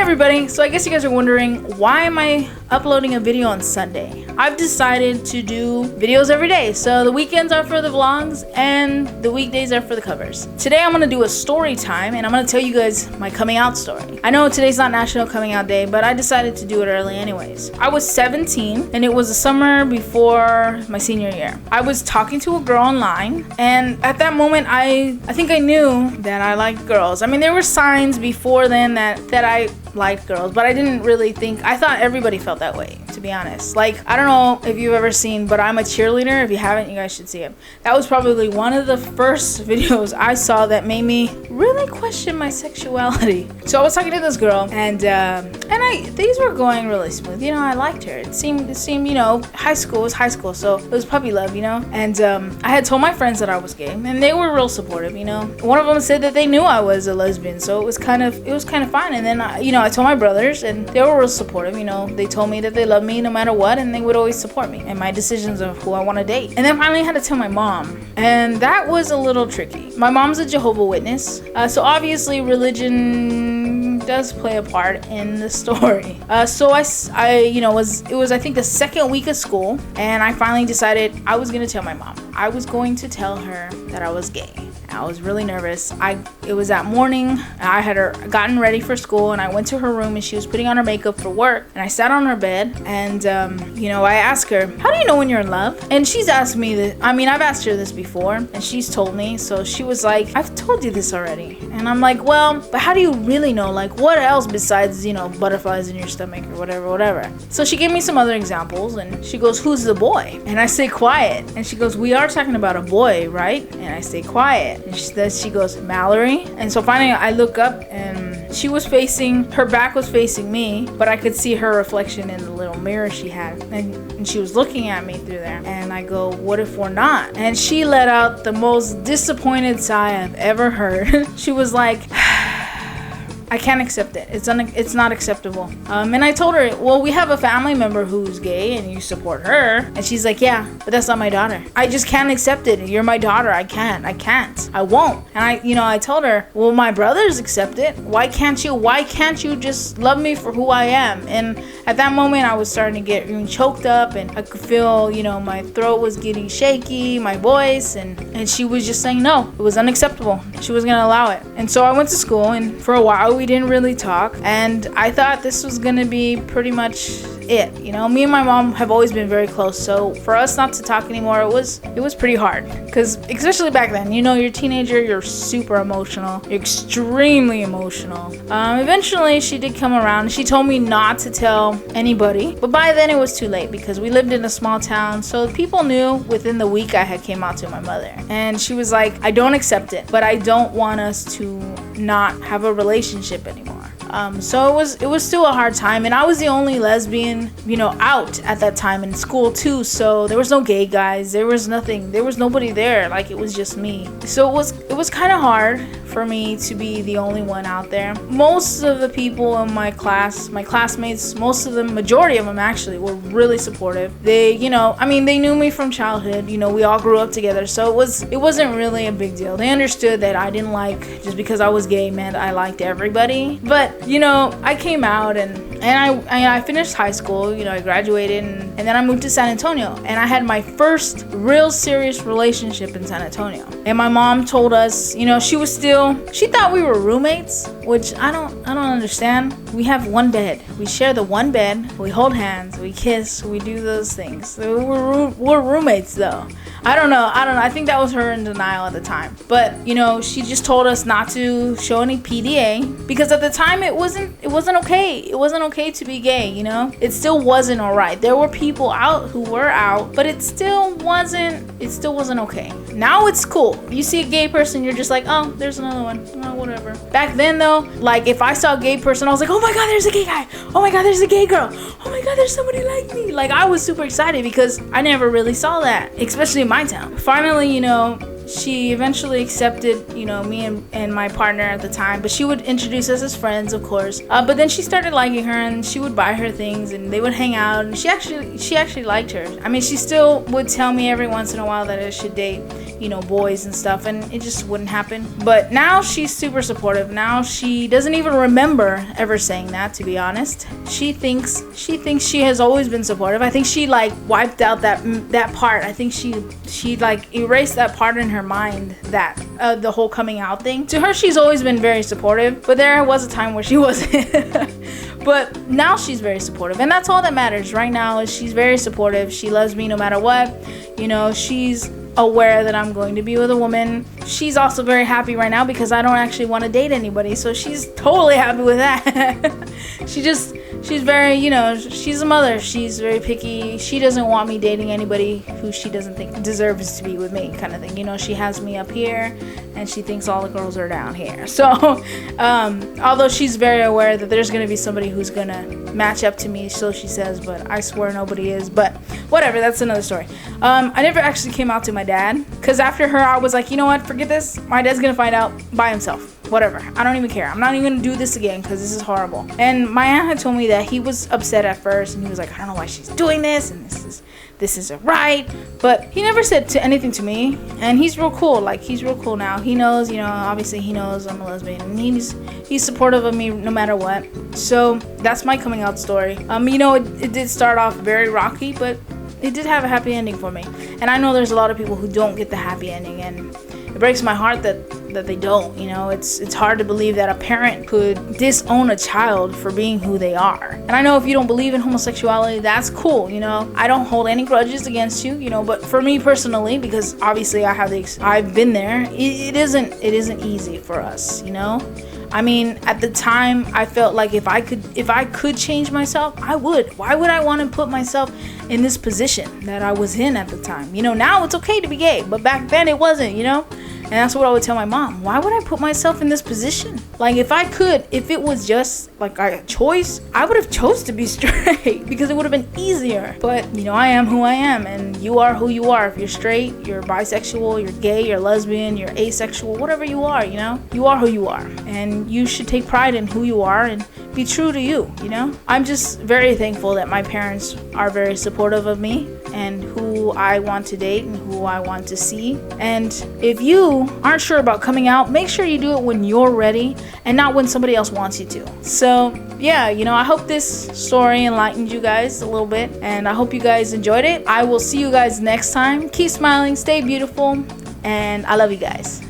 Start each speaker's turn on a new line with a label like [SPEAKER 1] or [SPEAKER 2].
[SPEAKER 1] everybody, so I guess you guys are wondering, why am I uploading a video on Sunday? I've decided to do videos every day, so the weekends are for the vlogs and the weekdays are for the covers. Today I'm gonna do a story time and I'm gonna tell you guys my coming out story. I know today's not National Coming Out Day, but I decided to do it early anyways. I was 17 and it was the summer before my senior year. I was talking to a girl online, and at that moment I think I knew that I liked girls. I mean, there were signs before then that I liked girls, but I didn't really think, I thought everybody felt that way, to be honest. Like, I don't know if you've ever seen But I'm a Cheerleader. If you haven't, you guys should see it. That was probably one of the first videos I saw that made me really question my sexuality. So I was talking to this girl, and things were going really smooth. You know, I liked her. It seemed, you know, high school was high school, so it was puppy love, you know. And I had told my friends that I was gay, and they were real supportive, you know. One of them said that they knew I was a lesbian, so it was kind of fine. And then I told my brothers, and they were real supportive, you know. They told me that they loved me no matter what, and they would always support me and my decisions of who I want to date. And then finally I had to tell my mom, and that was a little tricky. My mom's a Jehovah's Witness, so obviously religion does play a part in the story. So it was I think the second week of school, and I finally decided I was gonna tell my mom. I was going to tell her that I was gay. I was really nervous. It was that morning. I had her gotten ready for school, and I went to her room, and she was putting on her makeup for work. And I sat on her bed, and I asked her, "How do you know when you're in love?" And she's asked me this. I mean, I've asked her this before, and she's told me. So she was like, "I've told you this already." And I'm like, "Well, but how do you really know? Like, what else besides butterflies in your stomach or whatever?" So she gave me some other examples, and she goes, "Who's the boy?" And I say, "Quiet." And she goes, "We are talking about a boy, right?" And I say, "Quiet." And she goes, "Mallorie." And so finally I look up, and her back was facing me, but I could see her reflection in the little mirror she had, and she was looking at me through there. And I go, "What if we're not?" And she let out the most disappointed sigh I've ever heard. She was like, "I can't accept it. It's not acceptable." And I told her, "Well, we have a family member who's gay and you support her." And she's like, "Yeah, but that's not my daughter. I just can't accept it. You're my daughter. I can't. I won't." And I told her, "Well, my brothers accept it. Why can't you? Why can't you just love me for who I am?" And at that moment, I was starting to get choked up, and I could feel, my throat was getting shaky, my voice, and she was just saying no, it was unacceptable. She wasn't gonna allow it. And so I went to school, and for a while we didn't really talk, and I thought this was gonna be pretty much it. Me and my mom have always been very close, so for us not to talk anymore, it was pretty hard, because especially back then, you're a teenager, you're super emotional, you're extremely emotional. Eventually she did come around. She told me not to tell anybody, but by then it was too late, because we lived in a small town, so people knew within the week I had came out to my mother. And she was like, "I don't accept it, but I don't want us to not have a relationship anymore." So it was still a hard time, and I was the only lesbian, out at that time in school too. So there was no gay guys, there was nothing, there was nobody there. Like, it was just me. So it was kind of hard for me to be the only one out there. Most of the people in my class, my classmates, majority of them actually were really supportive. They, they knew me from childhood. We all grew up together, so it wasn't really a big deal. They understood that I didn't like, just because I was gay meant I liked everybody. But I came out, and I finished high school. I graduated, and then I moved to San Antonio, and I had my first real serious relationship in San Antonio. And my mom told us, she thought we were roommates, which I don't understand. We have one bed. We share the one bed. We hold hands. We kiss. We do those things. So we're roommates, though. I don't know. I think that was her in denial at the time. But, she just told us not to show any PDA, because at the time it wasn't okay. It wasn't okay to be gay, It still wasn't all right. There were people out who were out, but it still wasn't okay. Now it's cool. You see a gay person, you're just like, "Oh, there's another one." Oh, whatever. Back then though, like, if I saw a gay person, I was like, "Oh my God, there's a gay guy. Oh my God, there's a gay girl. Oh my God, there's somebody like me." Like, I was super excited, because I never really saw that, especially in my town. Finally, she eventually accepted, me and my partner at the time, but she would introduce us as friends, of course. But then she started liking her, and she would buy her things, and they would hang out, and she actually liked her. I mean, she still would tell me every once in a while that I should date, you know, boys and stuff, and it just wouldn't happen. But now she's super supportive. Now she doesn't even remember ever saying that, to be honest. She thinks she has always been supportive. I think she like wiped out that part. I think she like erased that part in her mind, that the whole coming out thing. To her, she's always been very supportive, but there was a time where she wasn't. But now she's very supportive, and that's all that matters right now. Is she's very supportive. She loves me no matter what. You know, she's aware that I'm going to be with a woman. She's also very happy right now because I don't actually want to date anybody, so she's totally happy with that. She's very, you know, she's a mother. She's very picky. She doesn't want me dating anybody who she doesn't think deserves to be with me, kind of thing. You know, she has me up here and she thinks all the girls are down here. So although she's very aware that there's going to be somebody who's going to match up to me, so she says, but I swear nobody is. But whatever, that's another story. I never actually came out to my dad, because after her I was like, you know what, forget this. My dad's going to find out by himself. Whatever, I don't even care. I'm not even gonna do this again because this is horrible. And my aunt had told me that he was upset at first, and he was like, I don't know why she's doing this, and this isn't right. But he never said anything to me, and he's real cool. Like, he's real cool now. He knows, you know, obviously he knows I'm a lesbian, and he's supportive of me no matter what. So that's my coming out story. You know, it did start off very rocky, but it did have a happy ending for me. And I know there's a lot of people who don't get the happy ending, and it breaks my heart that they don't. You know, it's hard to believe that a parent could disown a child for being who they are. And I know if you don't believe in homosexuality, that's cool. You know, I don't hold any grudges against you. You know, but for me personally, because obviously I've been there, it isn't easy for us. You know, I mean, at the time I felt like if I could change myself, I would. Why would I want to put myself in this position that I was in at the time? You know, now it's okay to be gay, but back then it wasn't, you know? And that's what I would tell my mom. Why would I put myself in this position? Like, if it was just like a choice, I would have chose to be straight because it would have been easier. But, you know, I am who I am, and you are who you are. If you're straight, you're bisexual, you're gay, you're lesbian, you're asexual, whatever you are, you know? You are who you are. And you should take pride in who you are and be true to you, you know? I'm just very thankful that my parents are very supportive of me and who I want to date and who I want to see. And if you aren't sure about coming out, make sure you do it when you're ready and not when somebody else wants you to. So yeah, you know, I hope this story enlightened you guys a little bit, and I hope you guys enjoyed it. I will see you guys next time. Keep smiling, stay beautiful, and I love you guys.